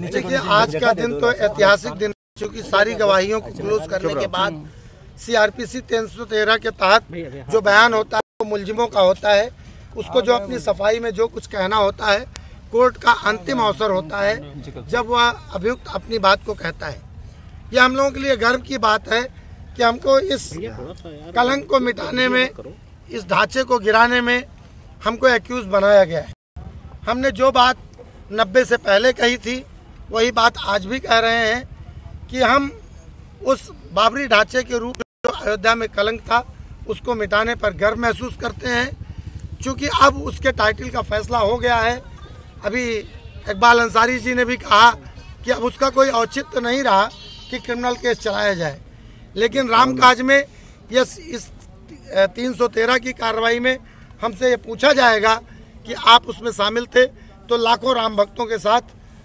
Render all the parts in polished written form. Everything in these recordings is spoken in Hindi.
देखिए, आज का दिन तो ऐतिहासिक दिन, क्योंकि सारी गवाहियों को क्लोज करने के बाद सीआरपीसी 313 के तहत जो बयान होता है वो मुलजिमों का होता है। उसको जो अपनी सफाई में जो कुछ कहना होता है, कोर्ट का अंतिम अवसर होता है जब वह अभियुक्त अपनी बात को कहता है। यह हम लोगों के लिए गर्व की बात है कि हमको इस कलंक को मिटाने में, इस ढांचे को गिराने में हमको एक्यूज बनाया गया है। हमने जो बात 90 से पहले कही थी वही बात आज भी कह रहे हैं कि हम उस बाबरी ढांचे के रूप में जो अयोध्या में कलंक था उसको मिटाने पर गर्व महसूस करते हैं। चूँकि अब उसके टाइटल का फैसला हो गया है। अभी इकबाल अंसारी जी ने भी कहा कि अब उसका कोई औचित्य नहीं रहा कि क्रिमिनल केस चलाया जाए, लेकिन रामकाज में इस 313 की कार्रवाई में हमसे ये पूछा जाएगा कि आप उसमें शामिल थे, तो लाखों राम भक्तों के साथ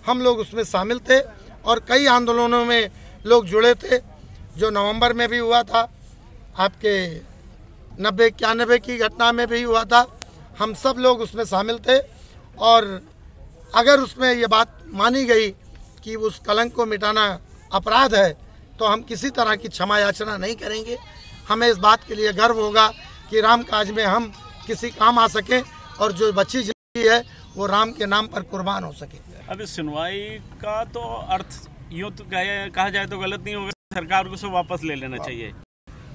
हम लोग उसमें शामिल थे और कई आंदोलनों में लोग जुड़े थे। जो नवंबर में भी हुआ था, आपके 90-91 की घटना में भी हुआ था, हम सब लोग उसमें शामिल थे। और अगर उसमें ये बात मानी गई कि उस कलंक को मिटाना अपराध है तो हम किसी तरह की क्षमा याचना नहीं करेंगे। हमें इस बात के लिए गर्व होगा कि राम काज में हम किसी काम आ सकें और जो बची जिंदगी है वो राम के नाम पर कुर्बान हो सके। अब इस सुनवाई का तो अर्थ यूँ तो कहा जाए तो गलत नहीं होगा, सरकार को सब वापस ले लेना चाहिए,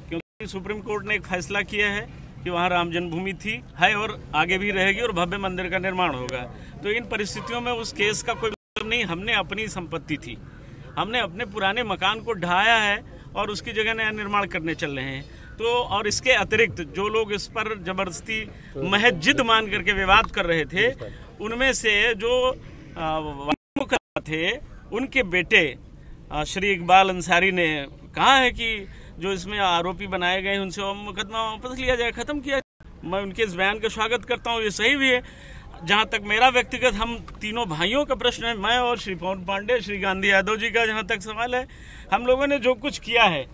क्योंकि सुप्रीम कोर्ट ने एक फैसला किया है कि वहाँ राम जन्मभूमि थी, है और आगे भी रहेगी और भव्य मंदिर का निर्माण होगा। तो इन परिस्थितियों में उस केस का कोई मतलब नहीं। हमने अपनी संपत्ति थी, हमने अपने पुराने मकान को ढहाया है और उसकी जगह नया निर्माण करने चल रहे हैं। तो और इसके अतिरिक्त जो लोग इस पर जबरदस्ती महज जिद मान करके विवाद कर रहे थे, उनमें से जो मुकदमा थे उनके बेटे श्री इकबाल अंसारी ने कहा है कि जो इसमें आरोपी बनाए गए उनसे मुकदमा वापस लिया जाए, खत्म किया। मैं उनके इस बयान का स्वागत करता हूँ, ये सही भी है। जहाँ तक मेरा व्यक्तिगत हम तीनों भाइयों का प्रश्न है, मैं और श्री पवन पांडे, श्री गांधी यादव जी का जहाँ तक सवाल है, हम लोगों ने जो कुछ किया है,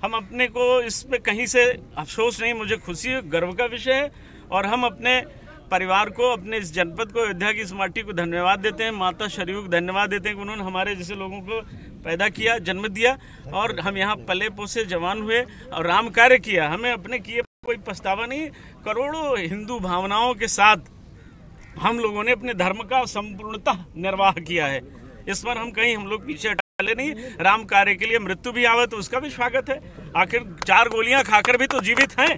हम अपने को इसमें कहीं से अफसोस नहीं, मुझे खुशी है, गर्व का विषय है। और हम अपने परिवार को, अपने इस जनपद को, अयोध्या की इस माटी को धन्यवाद देते हैं, माता शरीफ को धन्यवाद देते हैं कि उन्होंने हमारे जैसे लोगों को पैदा किया, जन्म दिया और हम यहाँ पले पोसे जवान हुए और राम कार्य किया। हमें अपने किए कोई पछतावा नहीं। करोड़ों हिंदू भावनाओं के साथ हम लोगों ने अपने धर्म का संपूर्णतः निर्वाह किया है। इस पर हम लोग पीछे हटे नहीं। राम कार्य के लिए मृत्यु भी आवे तो उसका भी स्वागत है। आखिर 4 गोलियां खाकर भी तो जीवित हैं,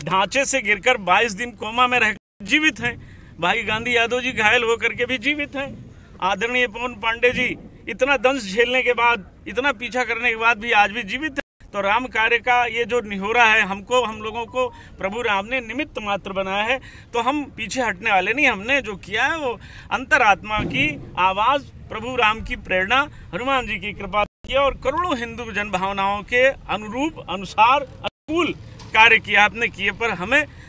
ढांचे से गिरकर 22 दिन कोमा में रह जीवित हैं। भाई गांधी यादव जी घायल होकर के भी जीवित हैं। आदरणीय पवन पांडे जी इतना दंश झेलने के बाद, इतना पीछा करने के बाद भी आज भी जीवित है। तो राम कार्य का ये जो निहोरा है, हम लोगों को प्रभु राम ने निमित्त मात्र बनाया है, तो हम पीछे हटने वाले नहीं। हमने जो किया है वो अंतरात्मा की आवाज, प्रभु राम की प्रेरणा, हनुमान जी की कृपा किया और करोड़ों हिंदू जन भावनाओं के अनुरूप, अनुसार, अनुकूल कार्य किया। अपने किए पर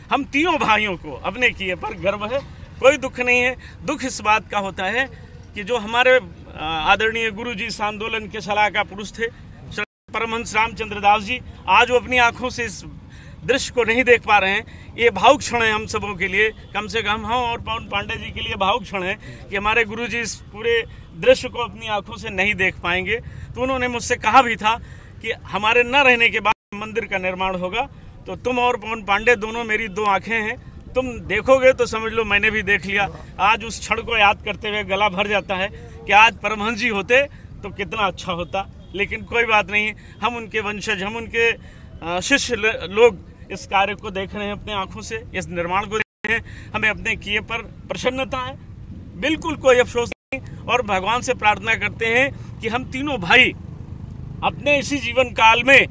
हम तीनों भाइयों को अपने किए पर गर्व है, कोई दुख नहीं है। दुख इस बात का होता है कि जो हमारे आदरणीय गुरु जी इस आंदोलन के सलाहकार पुरुष थे, परमहंस रामचंद्र दास जी, आज वो अपनी आंखों से इस दृश्य को नहीं देख पा रहे हैं। ये भावुक क्षण है हम सबों के लिए, कम से कम हम और पवन पांडे जी के लिए भावुक क्षण है कि हमारे गुरु जी इस पूरे दृश्य को अपनी आंखों से नहीं देख पाएंगे। तो उन्होंने मुझसे कहा भी था कि हमारे न रहने के बाद मंदिर का निर्माण होगा, तो तुम और पवन पांडे दोनों मेरी 2 आंखें हैं, तुम देखोगे तो समझ लो मैंने भी देख लिया। आज उस क्षण को याद करते हुए गला भर जाता है कि आज परमहंस जी होते तो कितना अच्छा होता। लेकिन कोई बात नहीं, हम उनके वंशज, हम उनके शिष्य लोग इस कार्य को देख रहे हैं अपने आंखों से, इस निर्माण को देख रहे हैं। हमें अपने किए पर प्रसन्नता है, बिल्कुल कोई अफसोस नहीं। और भगवान से प्रार्थना करते हैं कि हम तीनों भाई अपने इसी जीवन काल में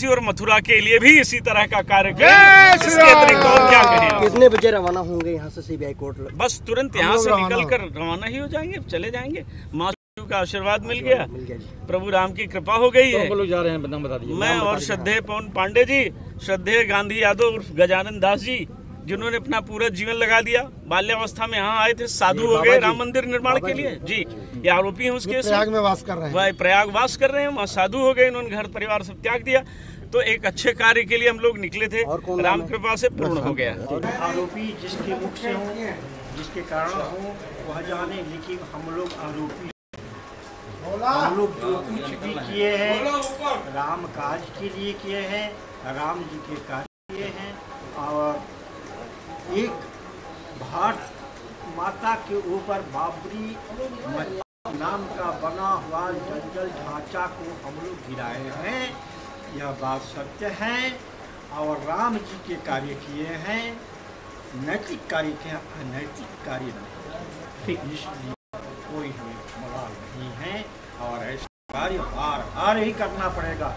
और मथुरा के लिए भी इसी तरह का कार्य करें। इसके अतिरिक्त और क्या कहें। कितने बजे रवाना होंगे यहाँ से सीबीआई कोर्ट? बस तुरंत यहाँ से निकल कर रवाना ही हो जाएंगे, चले जाएंगे। माँ का आशीर्वाद मिल गया, प्रभु राम की कृपा हो गई है। लोग जा रहे हैं, बता दीजिए। मैं और श्रद्धेय पवन पांडे जी, श्रद्धेय गांधी यादव, गजानन दास जी, जिन्होंने अपना पूरा जीवन लगा दिया। बाल्यावस्था में यहाँ आए थे, साधु हो गए राम मंदिर निर्माण के लिए। जी, ये आरोपी हैं उसके, प्रयाग में वास कर रहे हैं, वह प्रयाग वास कर रहे हैं, वहाँ साधु हो गए, इन्होंने घर परिवार सब त्याग दिया। तो एक अच्छे कार्य के लिए हम लोग निकले थे, राम कृपा से पूर्ण हो गया। आरोपी जिसके मुख से हो, जिसके कारण हो वह जाने, लेकिन हम लोग आरोपी हम लोग जो कुछ भी किए हैं राम काज के लिए किए हैं, राम जी के कार्य किए हैं। और एक भारत माता के ऊपर बाबरी मस्जिद नाम का बना हुआ जंगल ढांचा को हम लोग गिराए हैं, यह बात सत्य है। और राम जी के कार्य किए हैं, नैतिक कार्य किए, अनैतिक कार्य नहीं, इसलिए कोई हमें मलाल नहीं है। और ऐसा कार्य बार बार ही करना पड़ेगा।